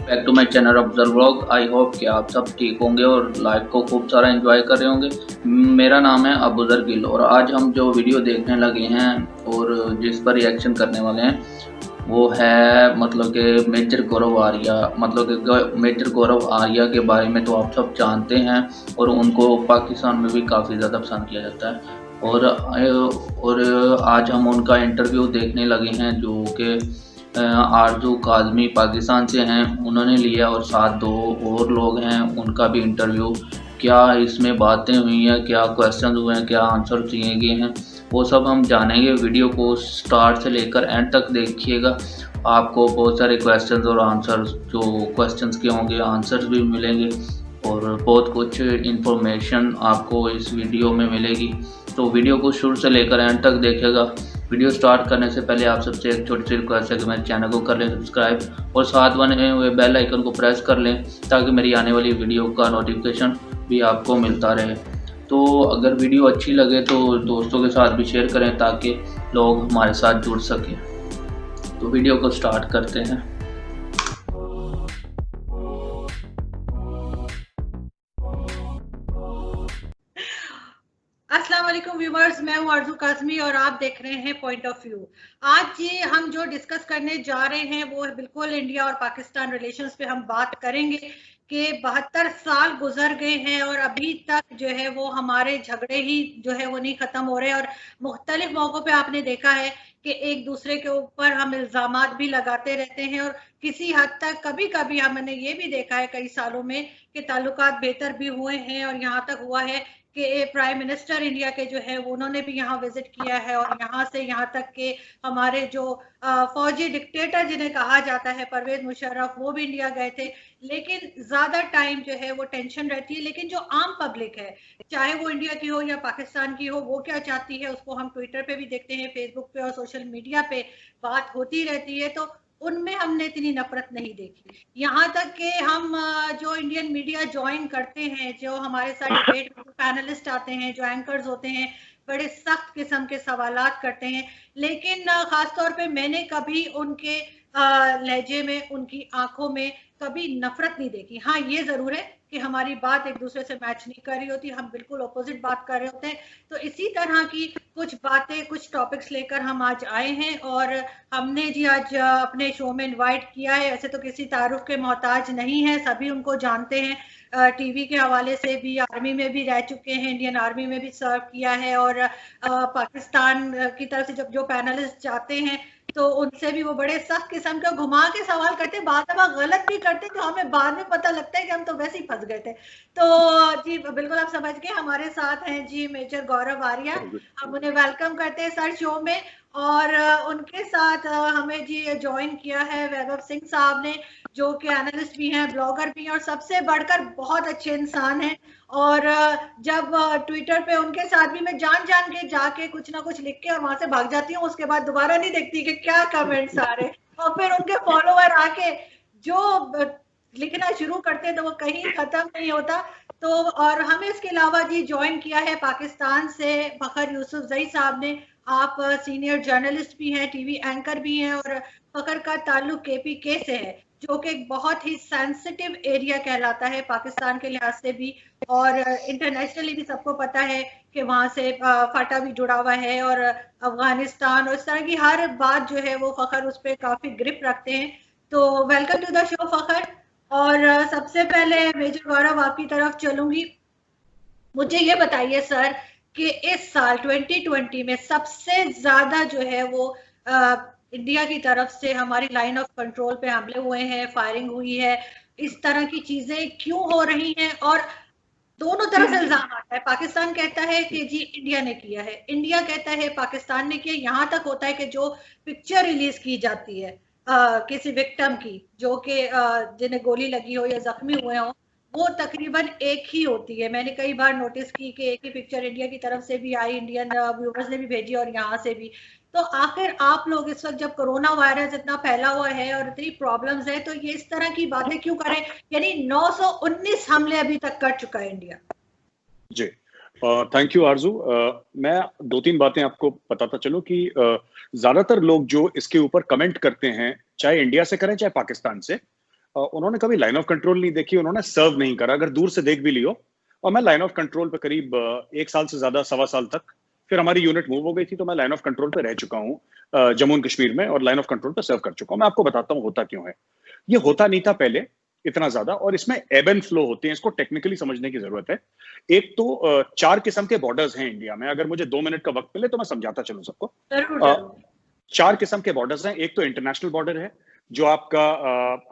Back to my channel observe vlog. I hope कि आप सब ठीक होंगे और लाइफ को खूब सारा एंजॉय कर रहे होंगे। मेरा नाम है अबूजर गिल और आज हम जो वीडियो देखने लगे हैं और जिस पर रिएक्शन करने वाले हैं वो है मतलब कि मेजर गौरव आर्या। मतलब कि मेजर गौरव आर्या के बारे में तो आप सब जानते हैं और उनको पाकिस्तान में भी काफ़ी ज़्यादा पसंद किया जाता है। और आज हम उनका इंटरव्यू देखने लगे हैं जो कि आरजू काज़मी पाकिस्तान से हैं, उन्होंने लिया और साथ दो और लोग हैं उनका भी इंटरव्यू। क्या इसमें बातें हुई हैं, क्या क्वेश्चन हुए हैं, क्या आंसर दिए गए हैं, वो सब हम जानेंगे। वीडियो को स्टार्ट से लेकर एंड तक देखिएगा। आपको बहुत सारे क्वेश्चंस और आंसर्स, जो क्वेश्चंस के होंगे आंसर्स भी मिलेंगे और बहुत कुछ इन्फॉर्मेशन आपको इस वीडियो में मिलेगी। तो वीडियो को शुरू से लेकर एंड तक देखिएगा। वीडियो स्टार्ट करने से पहले आप सबसे एक छोटी सी रिक्वेस्ट है कि मेरे चैनल को कर लें सब्सक्राइब और साथ बने हुए बेल आइकन को प्रेस कर लें ताकि मेरी आने वाली वीडियो का नोटिफिकेशन भी आपको मिलता रहे। तो अगर वीडियो अच्छी लगे तो दोस्तों के साथ भी शेयर करें ताकि लोग हमारे साथ जुड़ सकें। तो वीडियो को स्टार्ट करते हैं। अस्सलाम वालेकुम व्यूवर्स, मैं हूं आरजू काज़मी और आप देख रहे हैं पॉइंट ऑफ व्यू। आज ये हम जो डिस्कस करने जा रहे हैं वो बिल्कुल इंडिया और पाकिस्तान रिलेशंस पे हम बात करेंगे कि 72 साल गुजर गए हैं और अभी तक जो है वो हमारे झगड़े ही जो है वो नहीं खत्म हो रहे। और मुख्तलिफ मौकों पे आपने देखा है कि एक दूसरे के ऊपर हम इल्जामात भी लगाते रहते हैं और किसी हद तक कभी कभी हमने ये भी देखा है कई सालों में कि ताल्लुकात बेहतर भी हुए हैं। और यहाँ तक हुआ है कि प्राइम मिनिस्टर इंडिया के जो है उन्होंने भी यहाँ विजिट किया है और यहाँ से यहाँ तक के हमारे जो फौजी डिक्टेटर जिन्हें कहा जाता है परवेज मुशर्रफ, वो भी इंडिया गए थे। लेकिन ज्यादा टाइम जो है वो टेंशन रहती है। लेकिन जो आम पब्लिक है, चाहे वो इंडिया की हो या पाकिस्तान की हो, वो क्या चाहती है उसको हम ट्विटर पे भी देखते हैं, फेसबुक पे और सोशल मीडिया पे बात होती रहती है। तो उनमें हमने इतनी नफरत नहीं देखी। यहाँ तक कि हम जो इंडियन मीडिया ज्वाइन करते हैं, जो हमारे साथ डिबेट पैनलिस्ट आते हैं, जो एंकर्स होते हैं, बड़े सख्त किस्म के सवालात करते हैं। लेकिन खास तौर पे मैंने कभी उनके लहजे में, उनकी आंखों में कभी नफरत नहीं देखी। हाँ, ये जरूर है कि हमारी बात एक दूसरे से मैच नहीं कर रही होती, हम बिल्कुल अपोजिट बात कर रहे होते हैं। तो इसी तरह की कुछ बातें, कुछ टॉपिक्स लेकर हम आज आए हैं और हमने जी आज अपने शो में इनवाइट किया है। ऐसे तो किसी तारुफ के मोहताज नहीं है, सभी उनको जानते हैं। टीवी के हवाले से भी, आर्मी में भी रह चुके हैं, इंडियन आर्मी में भी सर्व किया है और पाकिस्तान की तरफ से जब जो पैनलिस्ट जाते हैं तो उनसे भी वो बड़े सख्त किस्म के घुमा के सवाल करते, बाद में गलत भी करते तो हमें बाद में पता लगता है कि हम तो वैसे ही फंस गए थे। तो जी बिल्कुल आप समझ गए, हमारे साथ हैं जी मेजर गौरव आर्या। हम उन्हें वेलकम करते हैं सर शो में। और उनके साथ हमें जी ज्वाइन किया है वैभव सिंह साहब ने, जो कि एनालिस्ट भी हैं, ब्लॉगर भी हैं और सबसे बढ़कर बहुत अच्छे इंसान हैं। और जब ट्विटर पे उनके साथ भी मैं जान जान के जाके कुछ ना कुछ लिख के और वहां से भाग जाती हूँ, उसके बाद दोबारा नहीं देखती कि क्या कमेंट्स आ रहे। और फिर उनके फॉलोअर आके जो लिखना शुरू करते हैं तो वो कहीं खत्म नहीं होता। तो और हमें इसके अलावा जी ज्वाइन किया है पाकिस्तान से फखर यूसुफजई साहब ने। आप सीनियर जर्नलिस्ट भी हैं, टीवी एंकर भी हैं और फखर का ताल्लुक केपीके से है, जो कि एक बहुत ही सेंसिटिव एरिया कहलाता है पाकिस्तान के लिहाज से भी और इंटरनेशनली भी सबको पता है कि वहां से फाटा भी जुड़ा हुआ है और अफगानिस्तान और इस तरह की हर बात जो है वो फखर उस पर काफी ग्रिप रखते हैं। तो वेलकम टू द शो फखर। और सबसे पहले मेजर गौरव आपकी तरफ चलूंगी। मुझे ये बताइए सर कि इस साल 2020 में सबसे ज्यादा जो है वो इंडिया की तरफ से हमारी लाइन ऑफ कंट्रोल पे हमले हुए हैं, फायरिंग हुई है, इस तरह की चीजें क्यों हो रही हैं? और दोनों तरफ से इल्जाम आता है, पाकिस्तान कहता है कि जी इंडिया ने किया है, इंडिया कहता है पाकिस्तान ने किया। यहाँ तक होता है कि जो पिक्चर रिलीज की जाती है किसी विक्टिम की, जो कि जिन्हें गोली लगी हो या जख्मी हुए हो, वो तकरीबन एक ही होती है। मैंने कई बार नोटिस की कि एक ही पिक्चर इंडिया की तरफ से भी आई, इंडियन व्यूवर्स ने भी भेजी और यहाँ से भी। तो आखिर आप लोग इस वक्त जब कोरोना वायरस इतना फैला हुआ है और इतनी प्रॉब्लम्स है, तो ये इस तरह की बातें क्यों करें? यानी 919 हमले अभी तक कर चुका है इंडिया। जी, थैंक यू आरजू। मैं दो तीन बातें आपको बताता चलूं कि ज्यादातर लोग जो इसके ऊपर कमेंट करते हैं, चाहे इंडिया से करें चाहे पाकिस्तान से, उन्होंने कभी लाइन ऑफ कंट्रोल नहीं देखी, उन्होंने सर्व नहीं करा, अगर दूर से देख भी लियो। और मैं लाइन ऑफ कंट्रोल पे करीब 1 साल से ज्यादा, 1.25 साल तक, फिर हमारी यूनिट मूव हो गई थी, तो मैं लाइन ऑफ कंट्रोल पे रह चुका हूँ जम्मू एंड कश्मीर में, और लाइन ऑफ कंट्रोल पे सर्व कर चुका हूँ। मैं आपको बताता हूँ होता क्यों है। ये होता नहीं था पहले इतना ज्यादा, और इसमें एब एंड फ्लो होते हैं, इसको टेक्निकली समझने की जरूरत है। एक तो 4 किस्म के बॉर्डर्स हैं इंडिया में, अगर मुझे 2 मिनट का वक्त मिले तो मैं समझाता चलूं सबको। 4 किस्म के बॉर्डर्स हैं। एक तो इंटरनेशनल बॉर्डर है, जो आपका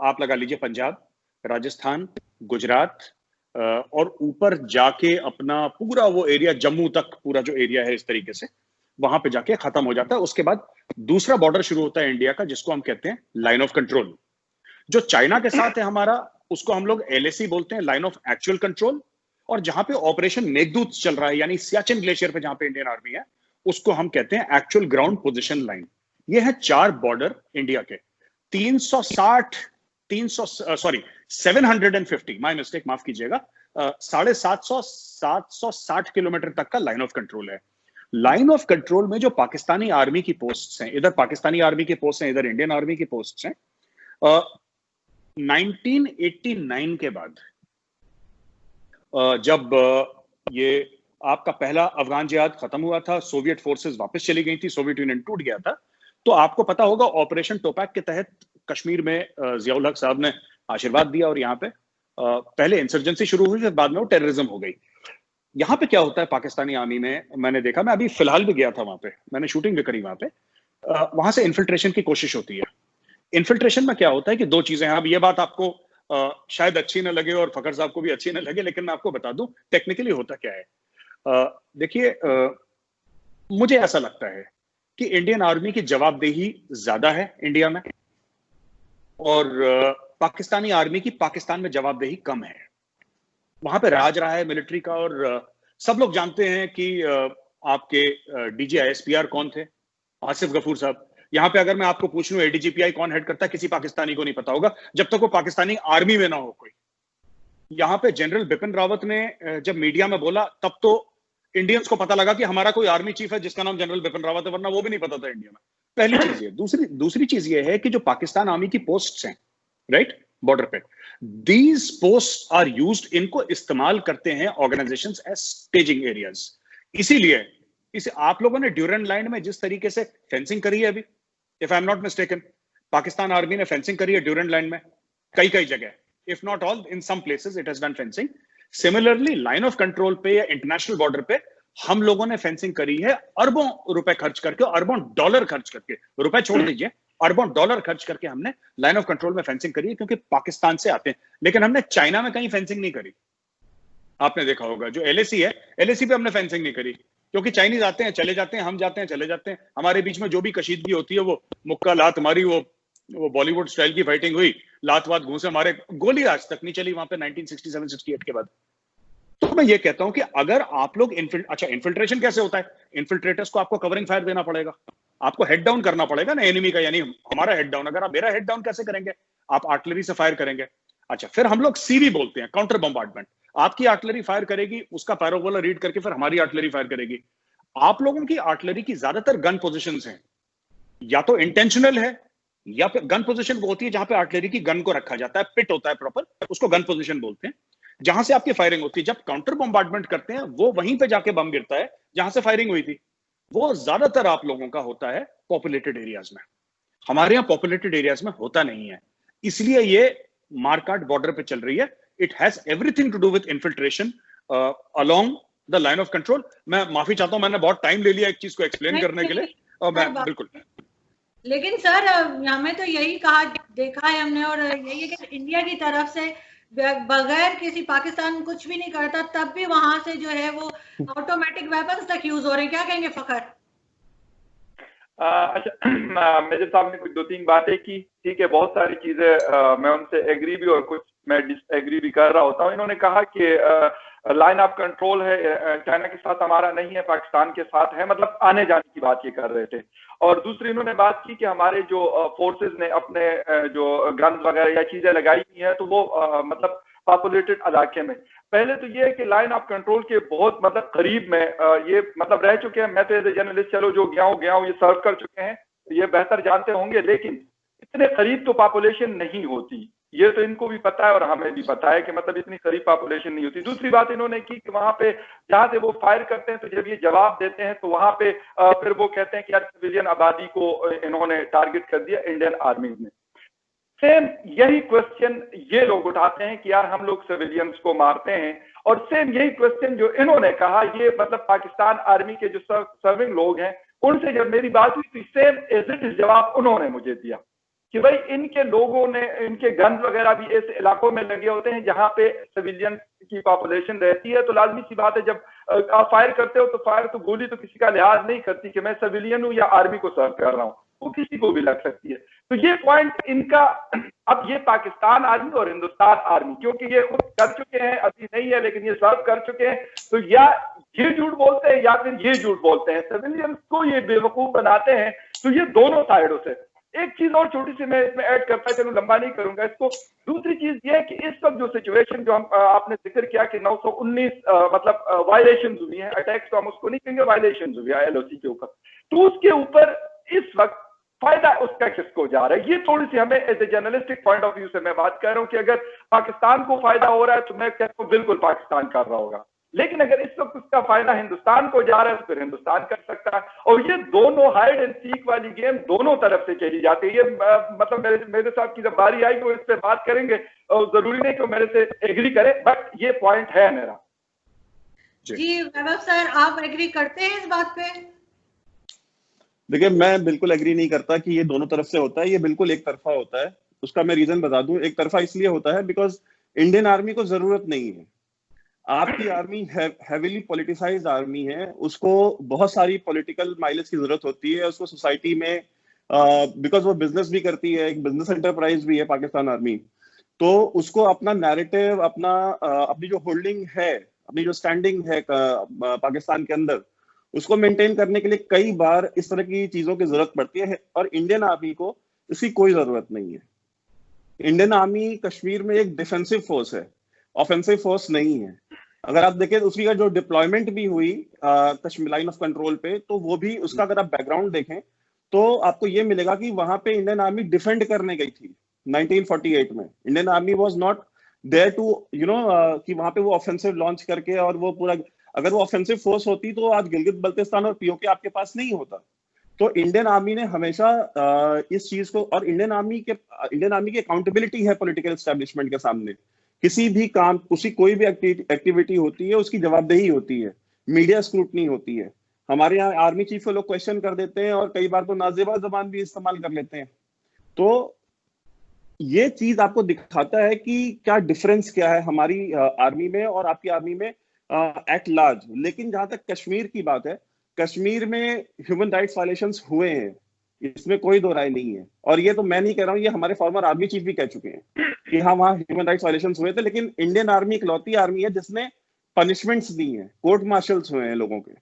आप लगा लीजिए पंजाब, राजस्थान, गुजरात, और ऊपर जाके अपना पूरा वो एरिया जम्मू तक, पूरा जो एरिया है इस तरीके से वहां पे जाके खत्म हो जाता है। उसके बाद दूसरा बॉर्डर शुरू होता है इंडिया का, जिसको हम कहते हैं लाइन ऑफ कंट्रोल। जो चाइना के साथ है हमारा, उसको हम लोग LAC बोलते हैं, लाइन ऑफ एक्चुअल कंट्रोल। और जहां पे ऑपरेशन मेघदूत चल रहा है, यानी सियाचिन ग्लेशियर पे जहां पे इंडियन आर्मी है, उसको हम कहते हैं एक्चुअल ग्राउंड पोजीशन लाइन। ये है 4 बॉर्डर इंडिया के। 750, माय मिस्टेक, माफ कीजिएगा, 750 किलोमीटर तक का लाइन ऑफ कंट्रोल है। लाइन ऑफ कंट्रोल में जो पाकिस्तानी आर्मी की पोस्ट्स हैं, इधर पाकिस्तानी आर्मी की पोस्ट हैं, इधर इंडियन आर्मी की पोस्ट्स हैं। 1989 के बाद जब ये आपका पहला अफगान जिहाद खत्म हुआ था, सोवियत फोर्सेस वापस चली गई थी, सोवियत यूनियन टूट गया था, तो आपको पता होगा ऑपरेशन टोपैक के तहत कश्मीर में जियाउल हक साहब ने आशीर्वाद दिया, और यहाँ पे पहले इंसर्जेंसी शुरू हुई, फिर बाद में वो टेररिज्म हो गई। यहाँ पे क्या होता है पाकिस्तानी आर्मी में, मैंने देखा, मैं अभी फिलहाल भी गया था वहां पे, मैंने शूटिंग भी करी वहां पे। वहां से इन्फिल्ट्रेशन की कोशिश होती है। इन्फिल्ट्रेशन में क्या होता है कि 2 चीजें हैं। अब ये बात आपको शायद अच्छी ना लगे और फखर साहब को भी अच्छी ना लगे, लेकिन मैं आपको बता दूं टेक्निकली होता क्या है। देखिए, मुझे ऐसा लगता है कि इंडियन आर्मी की जवाबदेही ज्यादा है इंडिया में, और पाकिस्तानी आर्मी की पाकिस्तान में जवाबदेही कम है। वहां पे राज रहा है मिलिट्री का, और सब लोग जानते हैं कि आपके DGISPR कौन थे, आसिफ गफूर साहब। यहाँ पे अगर मैं आपको पूछ लूं ADGPI कौन हेड करता है, किसी पाकिस्तानी को नहीं पता होगा जब तक वो पाकिस्तानी आर्मी में ना हो कोई। यहाँ पे जनरल बिपिन रावत ने जब मीडिया में बोला, तब तो इंडियंस को पता लगा कि हमारा कोई आर्मी चीफ है जिसका नाम जनरल बिपिन रावत है, वरना वो भी नहीं पता था इंडिया में। पहली चीज ये। दूसरी चीज ये है कि जो पाकिस्तान आर्मी की पोस्ट्स हैं, राइट, बॉर्डर पे, दीज पोस्ट आर यूज्ड, इनको इस्तेमाल करते हैं ऑर्गेनाइजेशंस एज स्टेजिंग एरियाज। इसीलिए इसे आप लोगों ने ड्यूरेंट लाइन में जिस तरीके से फेंसिंग करी है अभी, if I am not mistaken, Pakistan army ने फेंसिंग करी है ड्यूरेंट लाइन में कई जगह, if not all, in some places it has done fencing. Similarly line of control पे या इंटरनेशनल बॉर्डर पे हम लोगों ने फेंसिंग करी है अरबों रुपए खर्च करके, अरबों डॉलर खर्च करके, रुपए छोड़ दीजिए, अरबों डॉलर खर्च करके हमने लाइन ऑफ कंट्रोल में फेंसिंग करी है, क्योंकि पाकिस्तान से आते हैं। लेकिन हमने चाइना में कहीं फेंसिंग नहीं करी। आपने देखा होगा जो LAC है, LAC पे हमने फेंसिंग नहीं करी, क्योंकि चाइनीज आते हैं चले जाते हैं, हम जाते हैं चले जाते हैं, हमारे बीच में जो भी कशीदगी होती है, वो मुक्का लात मारी, वो बॉलीवुड स्टाइल की फाइटिंग हुई, लात वात घूसे मारे, गोली आज तक नहीं चली वहां पे 1967-68 के बाद। तो मैं ये कहता हूं कि अगर आप लोग इन्फिल्ट्रेशन कैसे होता है, इन्फिल्ट्रेटर्स को आपको कवरिंग फायर देना पड़ेगा, आपको हेड डाउन करना पड़ेगा ना एनिमी का, यानी हमारा हेड डाउन। अगर आप मेरा हेड डाउन कैसे करेंगे, आप आर्टिलरी से फायर करेंगे। अच्छा, फिर हम लोग CV बोलते हैं, काउंटर बम्बार्डमेंट। आपकी आर्टिलरी फायर करेगी, उसका पैरोबोला रीड करके फिर हमारी आर्टिलरी फायर करेगी। आप लोगों की आर्टिलरी की ज्यादातर गन पोजीशंस हैं, या तो इंटेंशनल है, या फिर गन पोजीशन वो होती है जहां पे आर्टिलरी की गन को रखा जाता है, पिट होता है प्रॉपर, उसको गन पोजीशन बोलते हैं, जहां से आपकी फायरिंग होती है। जब काउंटर बम्बार्डमेंट करते हैं, वो वहीं पे जाके बम गिरता है जहां से फायरिंग हुई थी। वो ज्यादातर आप लोगों का होता है पॉपुलेटेड एरियाज में, हमारे यहाँ पॉपुलेटेड एरियाज में होता नहीं है, इसलिए ये मारकाट बॉर्डर पे चल रही है। It has everything to do with infiltration along the line of control. मैं माफी चाहता हूं, मैंने बहुत टाइम ले लिया एक चीज को एक्सप्लेन करने के लिए, और मैं बिल्कुल। लेकिन सर, हमें तो यही कहा, देखा है हमने, और यही है कि इंडिया की तरफ से बगैर किसी, पाकिस्तान कुछ भी नहीं करता, तब भी वहां से जो है वो ऑटोमेटिक वेपन्स तक यूज हो रहे हैं। क्या कहेंगे फखर? अच्छा, मेजर साहब ने कुछ 2-3 बातें की, ठीक है, बहुत सारी चीजें मैं उनसे एग्री भी और कुछ मैं डिसएग्री भी कर रहा होता हूँ। इन्होंने कहा कि लाइन ऑफ कंट्रोल है, चाइना के साथ हमारा नहीं है, पाकिस्तान के साथ है, मतलब आने जाने की बात ये कर रहे थे। और दूसरी इन्होंने बात की कि हमारे जो फोर्सेस ने अपने जो गन्स वगैरह या चीजें लगाई हुई हैं, तो वो मतलब पॉपुलेटेड इलाके में। पहले तो ये है कि लाइन ऑफ कंट्रोल के बहुत मतलब करीब में ये मतलब रह चुके हैं। मैं तो एज ए जर्नलिस्ट, चलो जो गया हूँ ये सर्व कर चुके हैं, ये बेहतर जानते होंगे, लेकिन इतने करीब तो पॉपुलेशन नहीं होती। ये तो इनको भी पता है और हमें भी पता है कि मतलब इतनी खरी पॉपुलेशन नहीं होती। दूसरी बात इन्होंने की कि वहां पे जहां से वो फायर करते हैं तो जब ये जवाब देते हैं तो वहां पे फिर वो कहते हैं कि यार सिविलियन आबादी को इन्होंने टारगेट कर दिया इंडियन आर्मी ने। सेम यही क्वेश्चन ये लोग उठाते हैं कि यार हम लोग सिविलियंस को मारते हैं, और सेम यही क्वेश्चन जो इन्होंने कहा ये मतलब पाकिस्तान आर्मी के जो सर्विंग लोग हैं उनसे जब मेरी बात हुई तो सेम इट इज जवाब उन्होंने मुझे दिया कि भाई इनके लोगों ने, इनके गन्स वगैरह भी ऐसे इलाकों में लगे होते हैं जहां पे सिविलियन की पॉपुलेशन रहती है, तो लाजमी सी बात है जब आप फायर करते हो तो फायर तो गोली तो किसी का लिहाज नहीं करती कि मैं सिविलियन हूं या आर्मी को सर्व कर रहा हूं, वो किसी को भी लग सकती है। तो ये पॉइंट इनका, अब ये पाकिस्तान आर्मी और हिंदुस्तान आर्मी क्योंकि ये खुद कर चुके हैं, अभी नहीं है लेकिन ये सर्व कर चुके हैं, तो या ये झूठ बोलते हैं या फिर ये झूठ बोलते हैं, सिविलियंस को ये बेवकूफ बनाते हैं। तो ये दोनों साइडों से। एक चीज और छोटी सी मैं इसमें ऐड करता, चलो लंबा नहीं करूंगा इसको। दूसरी चीज ये है कि इस वक्त जो सिचुएशन जो हम आपने जिक्र किया कि 919 मतलब वायलेशन हुई है, अटैक्स तो हम उसको नहीं कहेंगे, वायलेशन हुई है एलओसी के ऊपर, तो उसके ऊपर इस वक्त फायदा उसका किसको जा रहा है, ये थोड़ी सी हमें as a journalistic point of view से मैं बात कर रहा हूं कि अगर पाकिस्तान को फायदा हो रहा है तो मैं कहता हूं बिल्कुल पाकिस्तान कर रहा होगा, लेकिन अगर इस वक्त उसका फायदा हिंदुस्तान को जा रहा है तो फिर हिंदुस्तान कर सकता है। और ये दोनों हाइड एंड सीक वाली गेम दोनों तरफ से खेली जाती है। ये मतलब मेरे साहब की जब बारी आएगी वो इस पे बात करेंगे, और जरूरी नहीं कि मेरे से एग्री करे, बट ये पॉइंट है मेरा। जी वैभव सर, आप एग्री करते हैं इस बात पे? देखिए, मैं बिल्कुल एग्री नहीं करता कि ये दोनों तरफ से होता है, ये बिल्कुल एक तरफा होता है। उसका मैं रीजन बता दूं, एक तरफा इसलिए होता है बिकॉज इंडियन आर्मी को जरूरत नहीं है। आपकी आर्मी हेविली पॉलिटिसाइज्ड आर्मी है, उसको बहुत सारी पॉलिटिकल माइलेज की जरूरत होती है, उसको सोसाइटी में बिकॉज वो बिजनेस भी करती है, एक बिजनेस एंटरप्राइज भी है पाकिस्तान आर्मी, तो उसको अपना नैरेटिव, अपनी जो होल्डिंग है, अपनी जो स्टैंडिंग है पाकिस्तान के अंदर, उसको मेंटेन करने के लिए कई बार इस तरह की चीजों की जरूरत पड़ती है, और इंडियन आर्मी को इसकी कोई जरूरत नहीं है। इंडियन आर्मी कश्मीर में एक डिफेंसिव फोर्स है, ऑफेंसिव फोर्स नहीं है। अगर आप देखें उसकी जो डिप्लॉयमेंट भी हुई कश्मीर लाइन ऑफ कंट्रोल पे, तो वो भी उसका अगर आप बैकग्राउंड देखें तो आपको ये मिलेगा कि वहां पे इंडियन आर्मी डिफेंड करने गई थी 1948 में। Indian army was not there to कि वहां पे वो ऑफेंसिव लॉन्च करके, और वो पूरा, अगर वो ऑफेंसिव फोर्स होती तो आज गिलगित बल्तिस्तान और पीओके आपके पास नहीं होता। तो इंडियन आर्मी ने हमेशा इस चीज को, और इंडियन आर्मी की अकाउंटेबिलिटी है पॉलिटिकल एस्टेब्लिशमेंट के सामने। किसी भी काम, कोई भी एक्टिविटी होती है उसकी जवाबदेही होती है, मीडिया स्क्रूटनी होती है। हमारे यहाँ आर्मी चीफ को लोग क्वेश्चन कर देते हैं और कई बार तो नाजेबा जबान भी इस्तेमाल कर लेते हैं। तो ये चीज आपको दिखाता है कि क्या डिफरेंस क्या है हमारी आर्मी में और आपकी आर्मी में एट लार्ज। लेकिन जहां तक कश्मीर की बात है, कश्मीर में ह्यूमन राइट्स वायलेशंस हुए हैं, इसमें कोई दो राय नहीं है। और ये तो मैं नहीं कह रहा हूँ, ये हमारे फॉर्मर आर्मी चीफ भी कह चुके हैं कि हाँ वहाँ ह्यूमन राइट्स वायलेशंस हुए थे। लेकिन इंडियन आर्मी इकलौती आर्मी है जिसने पनिशमेंट्स दी हैं, कोर्ट मार्शल्स हुए हैं लोगों के।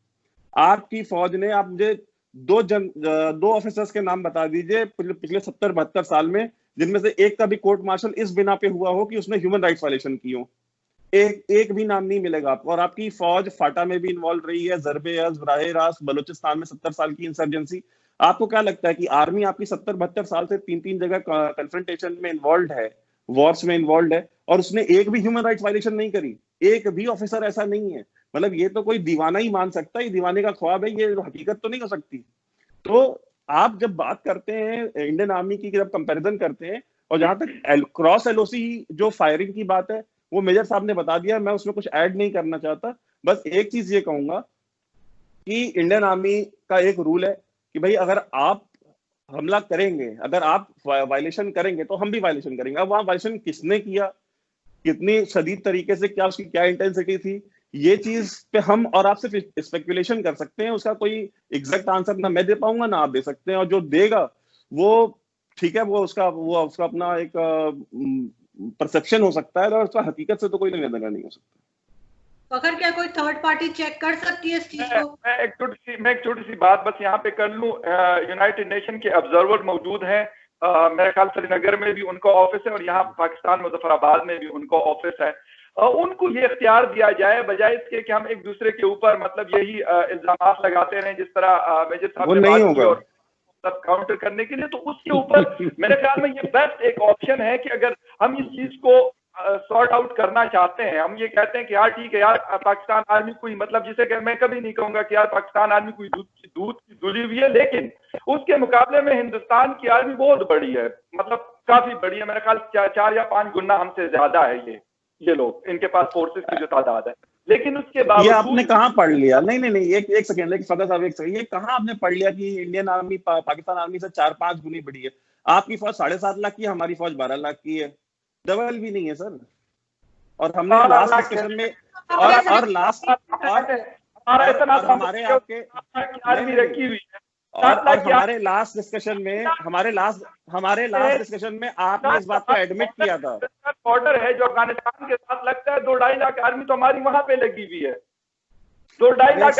आपकी फौज ने, आप मुझे दो ऑफिसर्स के नाम बता दीजिए पिछले 70-72 साल में जिनमें से एक का भी कोर्ट मार्शल इस बिना पे हुआ हो कि उसने ह्यूमन राइट्स वायलेशन की हो। एक भी नाम नहीं मिलेगा आपको। और आपकी फौज फाटा में भी इन्वॉल्व रही है, ज़रब-ए-अज़्ज़, बराह-ए-रास्त बलूचिस्तान में 70 साल की इंसर्जेंसी। आपको क्या लगता है कि आर्मी आपकी 70-72 साल से 3-3 जगह कन्फ्रंटेशन में इन्वॉल्व है, वॉर्स में इन्वॉल्व है, और उसने एक भी ह्यूमन राइट्स वायलेशन नहीं करी? एक भी ऑफिसर ऐसा नहीं है। मतलब ये तो कोई दीवाना ही मान सकता है, ये दीवाने का ख्वाब है, ये हकीकत तो नहीं हो सकती। तो आप जब बात करते हैं इंडियन आर्मी की, जब कंपैरिजन करते हैं, और जहां तक क्रॉस एलओसी जो फायरिंग की बात है वो मेजर साहब ने बता दिया, मैं उसमें कुछ ऐड नहीं करना चाहता। बस एक चीज ये कहूंगा कि इंडियन आर्मी का एक रूल है कि भाई अगर आप हमला करेंगे, अगर आप वायलेशन करेंगे तो हम भी वायलेशन करेंगे। अब वहां वायलेशन किसने किया, कितनी शदीद तरीके से, क्या उसकी क्या इंटेंसिटी थी, ये चीज पे हम और आप सिर्फ स्पेकुलेशन कर सकते हैं। उसका कोई एग्जैक्ट आंसर ना मैं दे पाऊंगा ना आप दे सकते हैं, और जो देगा वो ठीक है, वो उसका अपना एक परसेप्शन हो सकता है, और उसका हकीकत से तो कोई लेना देना नहीं हो सकता। अगर क्या कोई थर्ड पार्टी चेक कर सकती है इस चीज को? मैं एक छोटी सी बात बस यहाँ पे कर लूं। यूनाइटेड नेशन के ऑब्जर्वर मौजूद हैं, मेरे ख्याल श्रीनगर में भी उनका ऑफिस है और यहाँ पाकिस्तान मुजफ्फराबाद में भी उनका ऑफिस है। उनको ये इख्तियार दिया जाए बजाय इसके कि हम एक दूसरे के ऊपर मतलब यही इल्जामात लगाते रहे, जिस तरह मेजर साहब ने बात की। सब काउंटर करने के लिए। तो उसके ऊपर मेरे ख्याल में ये बेस्ट एक ऑप्शन है कि अगर हम इस चीज को सॉर्ट आउट करना चाहते हैं, हम ये कहते हैं कि यार ठीक है यार, पाकिस्तान आर्मी कोई मतलब, जिसे कि मैं कभी नहीं कहूंगा कि यार पाकिस्तान आर्मी कोई दूध की धुली हुई है, लेकिन उसके मुकाबले में हिंदुस्तान की आर्मी बहुत बड़ी है, मतलब काफी बड़ी है। मेरे ख्याल 4 या 5 गुना हमसे ज्यादा है ये लोग, इनके पास फोर्सेस की जो तादाद है। लेकिन उसके बाद ये आपने कहाँ पढ़ लिया? नहीं, एक सेकंड, फदा साहब एक सेकंड, ये कहाँ आपने पढ़ लिया कि इंडियन आर्मी पाकिस्तान आर्मी से 4-5 गुनी बड़ी है? आपकी फौज 7.5 लाख की है, हमारी फौज 12 लाख की है, डबल भी नहीं है सर। और हमने लास्ट डिस्कशन में और लास्ट हमारा इतना हमारे आपके आर्मी रखी हुई है, और हमारे लास्ट डिस्कशन में आपने इस बात को एडमिट किया था। बॉर्डर है जो अफगानिस्तान के साथ लगता है, 2-2.5 लाख आर्मी तो हमारी वहां पे लगी हुई है। 2-2.5 लाख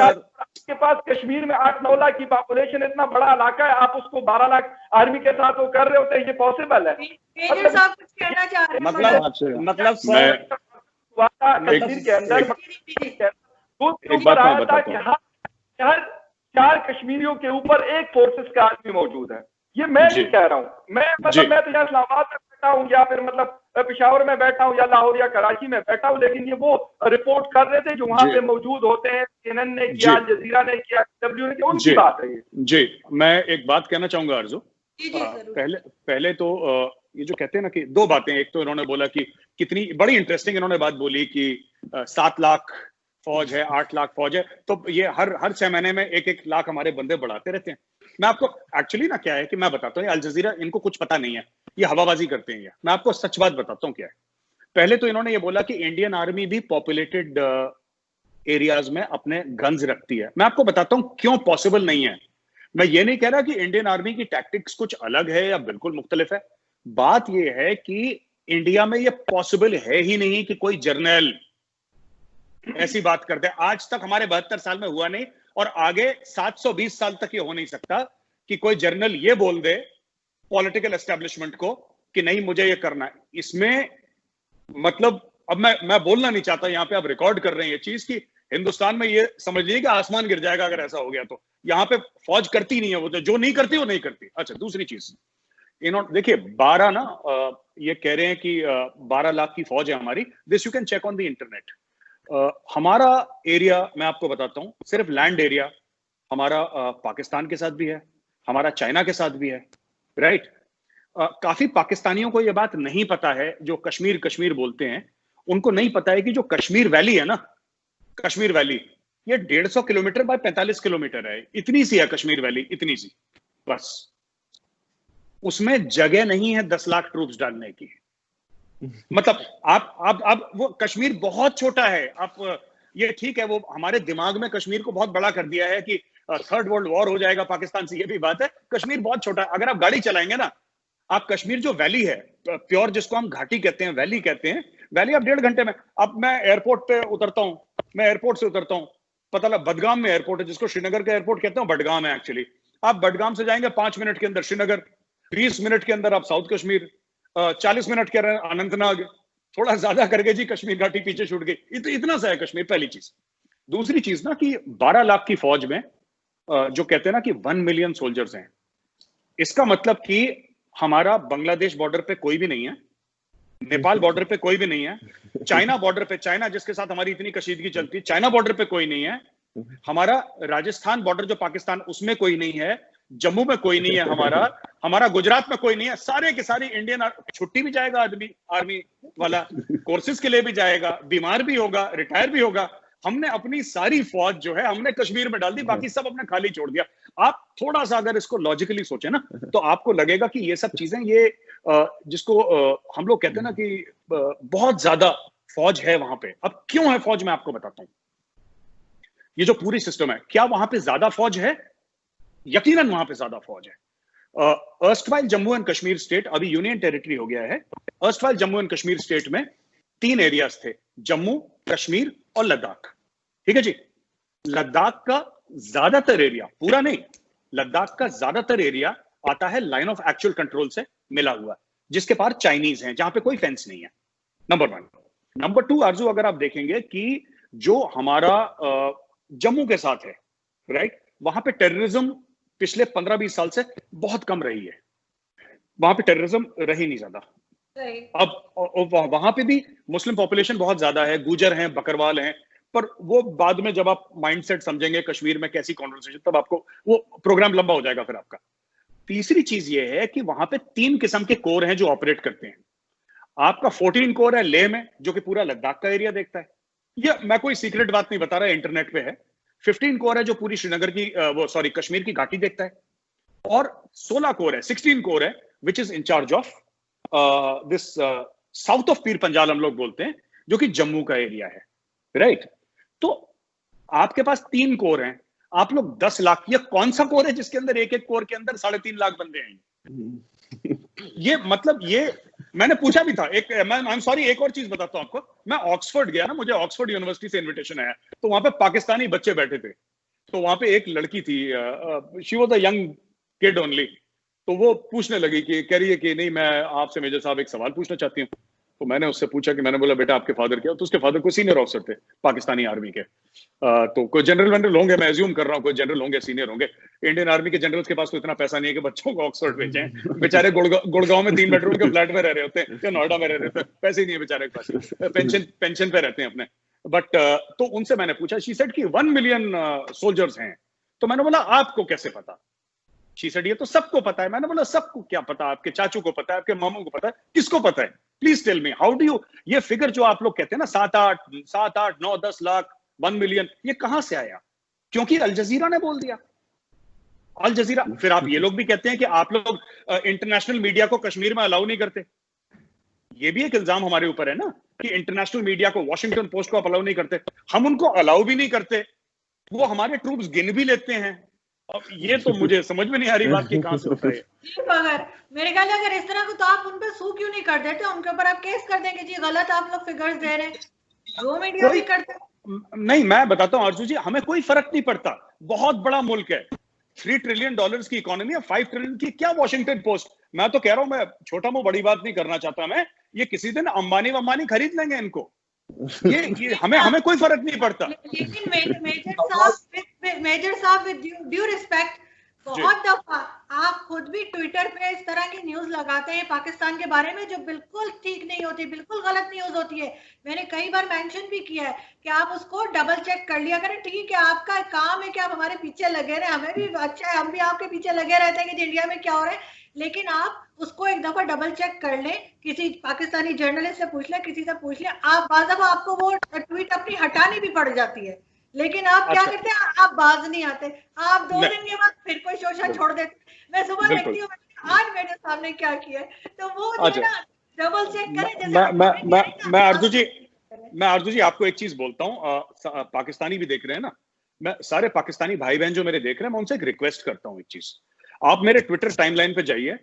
के पास कश्मीर में 8-9 लाख की पॉपुलेशन, इतना बड़ा इलाका है, आप उसको 12 लाख आर्मी के साथ वो कर रहे होते हैं, ये पॉसिबल है? मतलब सर कश्मीर के अंदर ऊपर आया था कि हर 4 कश्मीरियों के ऊपर एक फोर्सेस का आदमी मौजूद है। ये मैं नहीं कह रहा हूँ, मैं तो यहाँ इस्लामाबाद में बैठा हूँ या फिर मतलब पेशावर में बैठा हूँ या लाहौर या कराची में बैठा हूँ, लेकिन ये वो रिपोर्ट कर रहे थे जो वहां पे मौजूद होते हैं। CNN ने किया, अल जजीरा ने किया, डब्ल्यू ने किया, उनकी बात है ये। जी, मैं एक बात कहना चाहूंगा आरजू। पहले तो ये जो कहते हैं ना कि 2 बातें, एक तो इन्होंने बोला कि कितनी बड़ी इंटरेस्टिंग इन्होंने बात बोली कि 7 लाख फौज है, 8 लाख फौज है, तो ये हर 6 महीने में 1-1 लाख हमारे बंदे बढ़ाते रहते हैं। मैं आपको एक्चुअली ना क्या है कि मैं बताता हूँ, अल जजीरा इनको कुछ पता नहीं है, ये हवाबाजी करते हैं। मैं आपको सच बात बताता हूँ क्या है। पहले तो इन्होंने ये बोला कि इंडियन आर्मी भी पॉपुलेटेड एरियाज में अपने गन्स रखती है। मैं आपको बताता हूँ क्यों पॉसिबल नहीं है। मैं ये नहीं कह रहा कि इंडियन आर्मी की टैक्टिक्स कुछ अलग है या बिल्कुल मुख्तलिफ है। बात यह है कि इंडिया में यह पॉसिबल है ही नहीं कि कोई जर्नल ऐसी बात करते हैं। आज तक हमारे 72 साल में हुआ नहीं, और आगे 720 साल तक ये हो नहीं सकता कि कोई जर्नल ये बोल दे पॉलिटिकल एस्टेब्लिशमेंट को कि नहीं मुझे ये करना है। इसमें मतलब अब मैं बोलना नहीं चाहता, यहाँ पे आप रिकॉर्ड कर रहे हैं ये चीज कि हिंदुस्तान में ये समझ लीजिए कि आसमान गिर जाएगा अगर ऐसा हो गया तो। यहाँ पे फौज करती नहीं है, वो जो नहीं करती वो नहीं करती। अच्छा, दूसरी चीज, इन्होंने देखिए 12 ना ये कह रहे हैं कि 12 लाख की फौज है हमारी। This you can check on the internet. हमारा एरिया मैं आपको बताता हूं, सिर्फ लैंड एरिया हमारा पाकिस्तान के साथ भी है, हमारा चाइना के साथ भी है, राइट। काफी पाकिस्तानियों को यह बात नहीं पता है, जो कश्मीर बोलते हैं, उनको नहीं पता है कि जो कश्मीर वैली है ना, कश्मीर वैली ये 150 किलोमीटर बाय 45 किलोमीटर है। इतनी सी है कश्मीर वैली, इतनी सी बस। उसमें जगह नहीं है 10 लाख ट्रूप्स डालने की। मतलब आप वो कश्मीर बहुत छोटा है। आप ये ठीक है, वो हमारे दिमाग में कश्मीर को बहुत बड़ा कर दिया है कि 3rd वर्ल्ड वॉर हो जाएगा पाकिस्तान से, ये भी बात है। कश्मीर बहुत छोटा है। अगर आप गाड़ी चलाएंगे ना, आप कश्मीर जो वैली है प्योर, जिसको हम घाटी कहते हैं, वैली कहते हैं, वैली आप 1.5 घंटे में। अब मैं एयरपोर्ट पे उतरता हूं, मैं एयरपोर्ट से उतरता हूं, पता लगा बडगाम में एयरपोर्ट है, जिसको श्रीनगर का एयरपोर्ट कहते हैं, बडगाम है एक्चुअली। आप बडगाम से जाएंगे 5 मिनट के अंदर श्रीनगर, 20 मिनट के अंदर आप साउथ कश्मीर, 40 मिनट के अंदर अनंतनाग, थोड़ा ज्यादा करके जी कश्मीर घाटी पीछे छूट गई। इतना सा है कश्मीर, पहली चीज। दूसरी चीज ना कि 12 लाख की फौज में जो कहते हैं ना कि 1 मिलियन सोल्जर्स हैं, इसका मतलब कि हमारा बांग्लादेश बॉर्डर पे कोई भी नहीं है, नेपाल बॉर्डर पे कोई भी नहीं है, चाइना बॉर्डर पे, चाइना जिसके साथ हमारी इतनी कशीदगी चलती है, चाइना बॉर्डर पे कोई नहीं है, हमारा राजस्थान बॉर्डर जो पाकिस्तान, उसमें कोई नहीं है, जम्मू में कोई नहीं है, हमारा गुजरात में कोई नहीं है। सारे के सारे इंडियन, छुट्टी भी जाएगा आदमी, आर्मी वाला कोर्सेज के लिए भी जाएगा, बीमार भी होगा, रिटायर भी होगा। हमने अपनी सारी फौज जो है हमने कश्मीर में डाल दी, बाकी सब अपने खाली छोड़ दिया। आप थोड़ा सा अगर इसको लॉजिकली सोचे ना, तो आपको लगेगा कि ये सब चीजें, ये जिसको हम लोग कहते हैं ना कि बहुत ज्यादा फौज है वहां पे। अब क्यों है फौज, मैं आपको बताता हूं। ये जो पूरी सिस्टम है, क्या वहां पे ज्यादा फौज है? यकीनन वहां पे ज्यादा फौज है। Erstwhile Jammu and Kashmir state अभी यूनियन टेरिटरी हो गया है। Erstwhile Jammu and Kashmir state में 3 एरियाज थे, जम्मू, कश्मीर और लद्दाख। ठीक है जी। लद्दाख का ज्यादातर एरिया, पूरा नहीं, लद्दाख का ज्यादातर एरिया आता है लाइन ऑफ एक्चुअल कंट्रोल से मिला हुआ, जिसके पार चाइनीज हैं, जहां पे कोई फेंस नहीं है। नंबर 1। नंबर 2 आरजू, अगर आप देखेंगे कि जो हमारा जम्मू के साथ है, राइट, वहां पे टेररिज्म पिछले 15-20 साल से बहुत कम रही है। वहां पे टेररिज्म रही नहीं ज्यादा। अब वहां पे भी मुस्लिम पॉपुलेशन बहुत ज्यादा है, गुजर हैं, बकरवाल हैं, पर वो बाद में जब आप माइंडसेट समझेंगे कश्मीर में कैसी कॉन्वर्सेशन, तब आपको वो प्रोग्राम लंबा हो जाएगा फिर आपका। तीसरी चीज ये है कि वहां पे 3 किस्म के कोर हैं जो ऑपरेट करते हैं। आपका 14 कोर है लेह में, जो कि पूरा लद्दाख का एरिया देखता है, ये मैं कोई सीक्रेट बात नहीं बता रहा, इंटरनेट पे है। 15 कोर है जो पूरी श्रीनगर की कश्मीर की घाटी देखता है, और 16 कोर है, 16 कोर है which is in charge of this south of Pir Panjal हम लोग बोलते हैं, जो कि जम्मू का एरिया है, राइट। तो आपके पास 3 कोर हैं, आप लोग 10 लाख, ये कौन सा कोर है जिसके अंदर एक कोर के अंदर 3.5 लाख बंदे हैं? ये मतलब ये मैंने पूछा भी था। आई एम सॉरी, एक और चीज बताता हूं आपको। मैं ऑक्सफोर्ड गया ना, मुझे ऑक्सफोर्ड यूनिवर्सिटी से इनविटेशन आया, तो वहां पे पाकिस्तानी बच्चे बैठे थे। तो वहां पे एक लड़की थी, she was a young kid only, तो वो पूछने लगी कि कह रही है कि नहीं, मैं आपसे मेजर साहब एक सवाल पूछना चाहती हूँ। तो मैंने उससे पूछा कि मैंने बोला बेटा आपके फादर क्या? तो उसके फादर कोई सीनियर ऑफिसर थे पाकिस्तानी आर्मी के। तो कोई जनरल वनरल होंगे, मैं एज्यूम कर रहा हूँ, कोई जनरल होंगे, सीनियर होंगे। इंडियन आर्मी के जनरल्स के पास तो इतना पैसा नहीं है कि बच्चों को ऑक्सफोर्ड भेजें। बेचारे गुड़गांव में 3 बेडरूम के फ्लैट में रह रहे होते हैं या नोएडा में रह रहे होते हैं, पैसे ही नहीं है बेचारे के पास, पेंशन पे रहते हैं अपने। बट तो उनसे मैंने पूछा, शी सेड कि 1 मिलियन सोल्जर्स हैं। तो मैंने बोला आपको कैसे पता? शी सेड ये तो सबको पता है। मैंने बोला सबको क्या पता? आपके चाचू को पता है, आपके मामू को पता है, किसको पता है? Please tell me, how do you, ये फिगर जो आप लोग कहते हैं ना 7-8, 9-10 लाख, 1 मिलियन, ये कहां से आया? क्योंकि अल जजीरा ने बोल दिया। अल जजीरा, फिर आप ये लोग भी कहते हैं कि आप लोग इंटरनेशनल मीडिया को कश्मीर में अलाउ नहीं करते। ये भी एक इल्जाम हमारे ऊपर है ना कि इंटरनेशनल मीडिया को, वॉशिंगटन पोस्ट को आप अलाउ नहीं करते। हम उनको अलाउ भी नहीं करते, वो हमारे ट्रूप्स गिन भी लेते हैं। अब ये तो मुझे समझ में नहीं आ रही बात कि कहां से होता है। अगर मेरे ख्याल अगर इस तरह को, तो आप उन पे सू क्यों नहीं कर देते? उनके ऊपर आप केस कर देंगे, जी गलत आप लोग फिगर्स दे रहे हैं, जो मीडिया भी करते हैं। नहीं, मैं बताता हूं आरजू जी, हमें कोई फर्क नहीं पड़ता। बहुत बड़ा मुल्क है, $3 ट्रिलियन की इकोनॉमी है, 5 ट्रिलियन की क्या वॉशिंगटन पोस्ट? मैं तो कह रहा हूं, मैं छोटा मुंह बड़ी बात नहीं करना चाहता। मैं ये किसी दिन अंबानी खरीद लेंगे इनको, ये हमें कोई फर्क नहीं पड़ता। लेकिन मेजर साहब विद ड्यू रिस्पेक्ट, बहुत दफा आप खुद भी ट्विटर पे इस तरह की न्यूज लगाते हैं पाकिस्तान के बारे में जो बिल्कुल ठीक नहीं होती, बिल्कुल गलत न्यूज होती है। मैंने कई बार मेंशन भी किया है कि आप उसको डबल चेक कर लिया करें। ठीक है, आपका काम है कि आप हमारे पीछे लगे रहे, हमें भी अच्छा है, हम भी आपके पीछे लगे रहते हैं कि इंडिया में क्या हो रहा है, लेकिन आप उसको एक दफा डबल चेक कर लें, किसी पाकिस्तानी जर्नलिस्ट से पूछ लें, किसी से पूछ लें। आप बार दफा आपको वो ट्वीट अपनी हटानी भी पड़ जाती है, लेकिन आप क्या करते हैं, आप बाज नहीं आते, आप 2 दिन के बाद फिर कोई शोषण छोड़ देते। मैं सुबह देखती हूँ आज मेरे सामने क्या किया है, तो वो डबल चेक करें। मैं आरजू जी आपको एक चीज बोलता हूँ, पाकिस्तानी भी देख रहे हैं ना, मैं सारे पाकिस्तानी भाई बहन जो मेरे देख रहे हैं, मैं उनसे एक रिक्वेस्ट करता हूँ। एक चीज, आप मेरे ट्विटर टाइमलाइन पे जाइए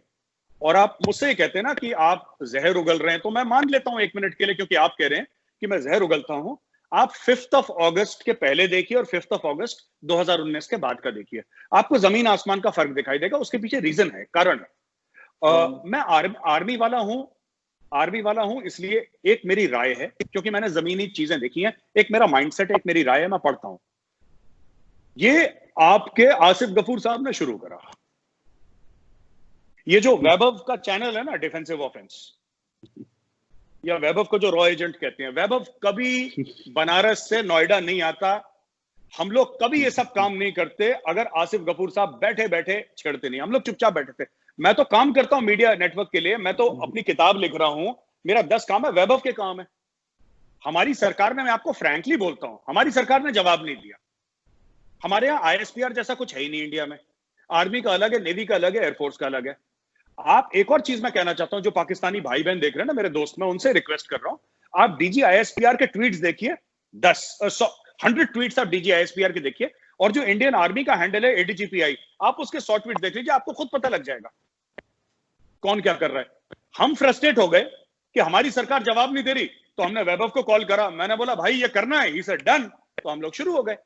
और आप मुझसे कहते हैं ना कि आप जहर उगल रहे हैं, तो मैं मान लेता हूँ 1 मिनट के लिए, क्योंकि आप कह रहे हैं कि मैं जहर उगलता हूँ। आप 5 अगस्त के पहले देखिए और 5 अगस्त 2019 के बाद का देखिए, आपको जमीन आसमान का फर्क दिखाई देगा। उसके पीछे रीजन है, कारण है। मैं आर्मी वाला हूं, इसलिए एक मेरी राय है, क्योंकि मैंने जमीनी चीजें देखी हैं, एक मेरा माइंडसेट है, एक मेरी राय है, मैं पढ़ता हूं। ये आपके आसिफ गफूर साहब ने शुरू करा, ये जो वैभव का चैनल है ना, डिफेंसिव ऑफेंस, या वैभव को जो रॉ एजेंट कहते हैं, वैभव कभी बनारस से नोएडा नहीं आता। हम लोग कभी ये सब काम नहीं करते अगर आसिफ गफूर साहब बैठे बैठे छेड़ते नहीं, हम लोग चुपचाप बैठे थे। मैं तो काम करता हूं मीडिया नेटवर्क के लिए, मैं तो अपनी किताब लिख रहा हूं, मेरा 10 काम है, वैभव के काम है। हमारी सरकार ने, मैं आपको फ्रैंकली बोलता हूं, हमारी सरकार ने जवाब नहीं दिया। हमारे यहाँ ISPR जैसा कुछ है ही नहीं इंडिया में। आर्मी का अलग है, नेवी का अलग है, एयरफोर्स का अलग है। आप एक और चीज मैं कहना चाहता हूं, जो पाकिस्तानी भाई बहन देख रहे हैं ना, मेरे दोस्त, मैं उनसे रिक्वेस्ट कर रहा हूं, आप DG ISPR के ट्वीट्स देखिए, 100 ट्वीट्स आप DG ISPR के देखिए, और जो इंडियन आर्मी का हैंडल है ADGPI, आप उसके 100 ट्वीट देख लीजिए, आपको खुद पता लग जाएगा कौन क्या कर रहा है। हम फ्रस्ट्रेट हो गए कि हमारी सरकार जवाब नहीं दे रही, तो हमने वैभव को कॉल करा, मैंने बोला भाई ये करना है, ही सेड डन, तो हम लोग शुरू हो गए।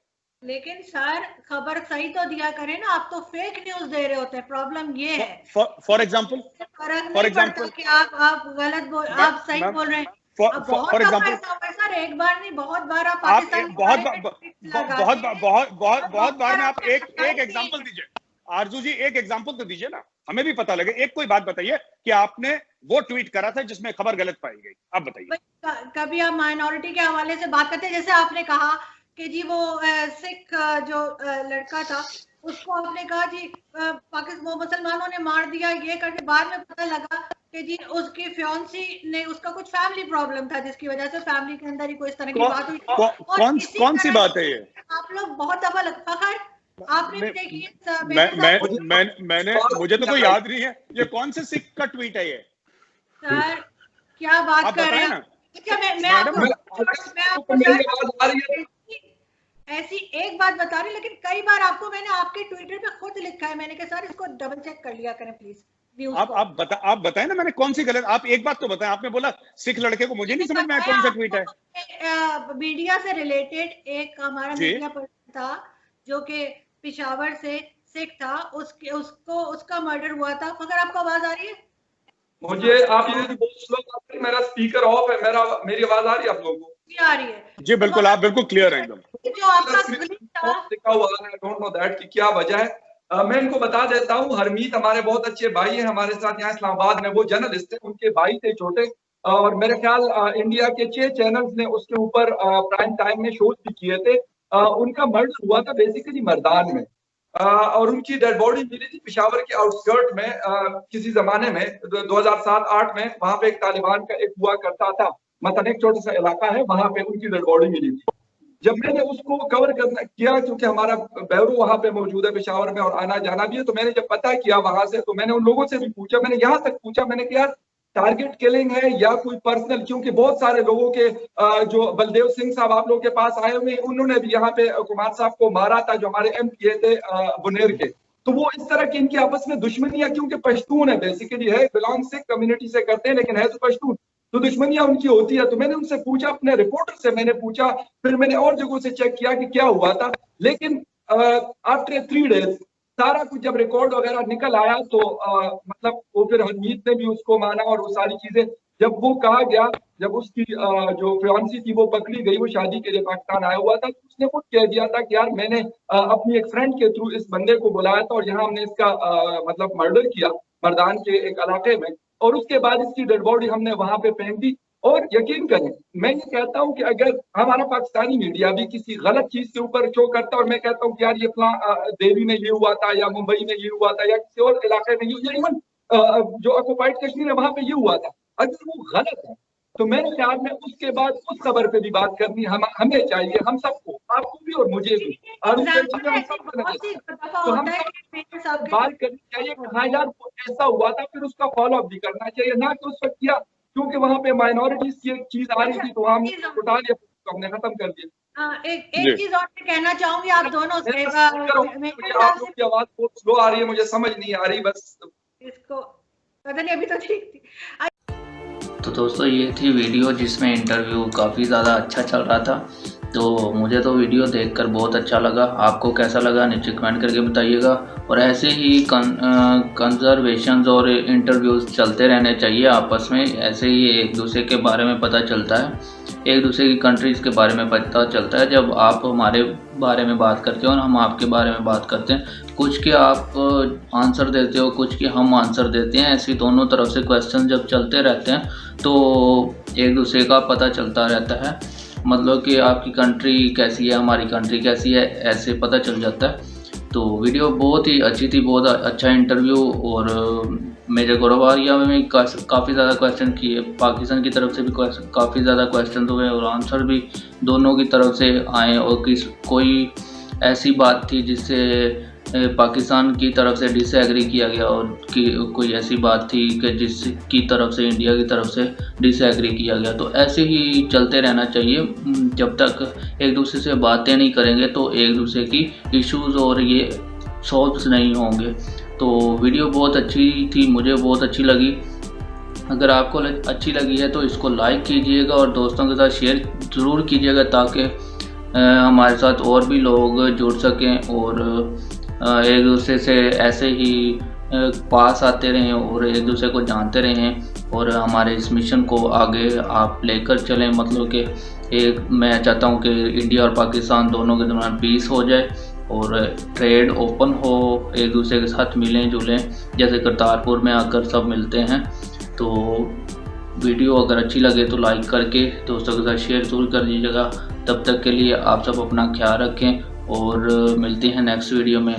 लेकिन सर खबर सही तो दिया करें ना, आप तो फेक न्यूज दे रहे होते हैं, प्रॉब्लम ये है। फॉर एग्जांपल कि आप गलत बोल, आप सही बोल रहे हैं। फॉर एग्जांपल सर, एक बार नहीं बहुत बार आप पाकिस्तान बहुत बार में आप एक एग्जांपल दीजिए, आरजू जी एक एग्जांपल तो दीजिए ना, हमें भी पता लगे। एक कोई बात बताइए कि आपने वो ट्वीट करा था जिसमें खबर गलत पाई गई, आप बताइए। कभी आप माइनॉरिटी के हवाले से बात करते हैं, जैसे आपने कहा कि जी वो सिख जो लड़का था उसको आपने कहा जी पाकिस्तान वो मुसलमानों ने मार दिया, ये करके बाद में पता लगा कि जी उसकी फियांसी ने, उसका कुछ फैमिली प्रॉब्लम था जिसकी वजह से फैमिली के अंदर ही कोई इस तरह की बात हुई। कौन सी बात है ये? आप लोग बहुत दफा फखर आपने भी देखी है। मैंने मुझे तो कोई याद नहीं है, ये कौन से सिख का ट्वीट है ये? सर क्या बात कर रहे हैं? ऐसी एक बात बता रही, लेकिन कई बार आपको मैंने आपके ट्विटर पे खुद लिखा है, मैंने कहा सर इसको डबल चेक कर लिया करें प्लीज। आप बताएं ना, मैंने कौन सी गलत, आप एक बात तो बताएं। आपने बोला सिख लड़के को, मुझे नहीं समझ में आया कौन सा ट्वीट है। मीडिया से रिलेटेड एक हमारा मीडिया पर्सन था जो कि पेशावर से सिख था, उसका मर्डर हुआ था। अगर आपको आवाज आ रही है? मुझे आप ये बहुत स्लो बात करें, मेरा स्पीकर ऑफ है, मेरी आवाज आ रही है आप लोगों को? आ रही है जी बिल्कुल, आप बिल्कुल क्लियर हैं एकदम। जो आपका लिखा हुआ है, आई डोंट नो दैट कि क्या वजह है। मैं इनको बता देता हूँ, हरमीत हमारे बहुत अच्छे भाई हैं, हमारे साथ यहाँ इस्लामाबाद में, वो जर्नलिस्ट है, उनके भाई थे छोटे, और मेरे ख्याल इंडिया के 6 चैनल्स ने उसके ऊपर प्राइम टाइम में शोज भी किए थे। उनका मर्डर हुआ था बेसिकली मर्दान में, और उनकी डेड बॉडी मिली थी पेशावर के आउटस्कर्ट में। किसी जमाने में 2007-8 में वहां पे एक तालिबान का एक हुआ करता था, मतलब एक छोटा सा इलाका है, वहां पे उनकी डेड बॉडी मिली थी। जब मैंने उसको कवर करना किया, क्योंकि हमारा बैरू वहां पे मौजूद है पेशावर में और आना जाना भी है, तो मैंने जब पता किया वहां से, तो मैंने उन लोगों से भी पूछा, मैंने यहाँ तक पूछा, मैंने कहा टारगेट किलिंग है या कोई पर्सनल, क्योंकि बहुत सारे लोगों के जो बलदेव सिंह साहब आप लोगों के पास आए हुए, उन्होंने भी यहाँ पे कुमार साहब को मारा था, जो हमारे MP थे बुनेर के। तो वो इस तरह की इनकी आपस में दुश्मनियां, क्योंकि पश्तून है बेसिकली, है बिलोंग सिख कम्युनिटी से करते हैं, लेकिन है तो पश्तून, तो दुश्मनियां उनकी होती है। तो मैंने उनसे पूछा, अपने रिपोर्टर से मैंने पूछा, फिर मैंने और जगहों से चेक किया कि क्या हुआ था, लेकिन आफ्टर 3 डेज सारा कुछ जब रिकॉर्ड वगैरह निकल आया, तो मतलब वो फिर हरमीत ने भी उसको माना, और वो सारी चीजें जब वो कहा गया, जब उसकी जो फियांसी थी वो पकड़ी गई, वो शादी के लिए पाकिस्तान आया हुआ था, तो उसने खुद कह दिया था कि यार मैंने अपनी एक फ्रेंड के थ्रू इस बंदे को बुलाया था और यहाँ हमने इसका मतलब मर्डर किया मर्दान के एक इलाके में, और उसके बाद इसकी डेड बॉडी हमने वहां पे फेंक दी। और यकीन करें, मैं ये कहता हूं कि अगर हमारा पाकिस्तानी मीडिया भी किसी गलत चीज के ऊपर शो करता, और मैं कहता हूं कि यार ये फलां दिल्ली में ये हुआ था, या मुंबई में ये हुआ था, या किसी और इलाके में ये, इवन जो ऑक्युपाइड कश्मीर है वहां पे ये हुआ था, अगर वो गलत है तो मेरे ख्याल में उसके बाद उस खबर पे भी बात करनी हमें चाहिए, हम सबको, आपको भी और मुझे भी, और हम सबको तो हम सब बात करनी चाहिए कि हाँ यार ऐसा हुआ था, फिर उसका फॉलो अप भी करना चाहिए, ना कि उस वक्त किया क्योंकि वहां पे माइनॉरिटीज की एक चीज आ रही थी तो हम उठा लिया, तो हमने खत्म कर दिया। एक चीज और मैं कहना चाहूंगी आप दोनों से, आप लोग की आवाज बहुत स्लो आ रही है, मुझे समझ नहीं आ रही, बस इसको पता नहीं, अभी तो ठीक थी। तो दोस्तों ये थी वीडियो जिसमें इंटरव्यू काफ़ी ज़्यादा अच्छा चल रहा था, तो मुझे तो वीडियो देखकर बहुत अच्छा लगा। आपको कैसा लगा नीचे कमेंट करके बताइएगा, और ऐसे ही कंजर्वेशंस और इंटरव्यूज़ चलते रहने चाहिए आपस में, ऐसे ही एक दूसरे के बारे में पता चलता है, एक दूसरे की कंट्रीज़ के बारे में पता चलता है। जब आप हमारे बारे में बात करते हो और हम आपके बारे में बात करते हैं, कुछ के आप आंसर देते हो, कुछ के हम आंसर देते हैं, ऐसी दोनों तरफ से क्वेश्चन जब चलते रहते हैं तो एक दूसरे का पता चलता रहता है, मतलब कि आपकी कंट्री कैसी है, हमारी कंट्री कैसी है, ऐसे पता चल जाता है। तो वीडियो बहुत ही अच्छी थी, बहुत अच्छा इंटरव्यू, और मेरे गौरवारिया में काफ़ी ज़्यादा क्वेश्चन किए, पाकिस्तान की तरफ से भी काफ़ी ज़्यादा क्वेश्चन हुए और आंसर भी दोनों की तरफ से आए, और कोई ऐसी बात थी जिससे पाकिस्तान की तरफ से डिसएग्री किया गया, और कोई ऐसी बात थी कि जिसकी तरफ से इंडिया की तरफ से डिसएग्री किया गया। तो ऐसे ही चलते रहना चाहिए, जब तक एक दूसरे से बातें नहीं करेंगे तो एक दूसरे की इश्यूज़ और ये सॉल्व नहीं होंगे। तो वीडियो बहुत अच्छी थी, मुझे बहुत अच्छी लगी। अगर आपको अच्छी लगी है तो इसको लाइक कीजिएगा और दोस्तों के साथ शेयर ज़रूर कीजिएगा, ताकि हमारे साथ और भी लोग जुड़ सकें और एक दूसरे से ऐसे ही पास आते रहें और एक दूसरे को जानते रहें, और हमारे इस मिशन को आगे आप लेकर चलें। मतलब कि मैं चाहता हूं कि इंडिया और पाकिस्तान दोनों के दरमियान पीस हो जाए और ट्रेड ओपन हो, एक दूसरे के साथ मिलें जुलें, जैसे करतारपुर में आकर सब मिलते हैं। तो वीडियो अगर अच्छी लगे तो लाइक करके दोस्तों के साथ शेयर जरूर कर दीजिएगा। तब तक के लिए आप सब अपना ख्याल रखें और मिलते हैं नेक्स्ट वीडियो में।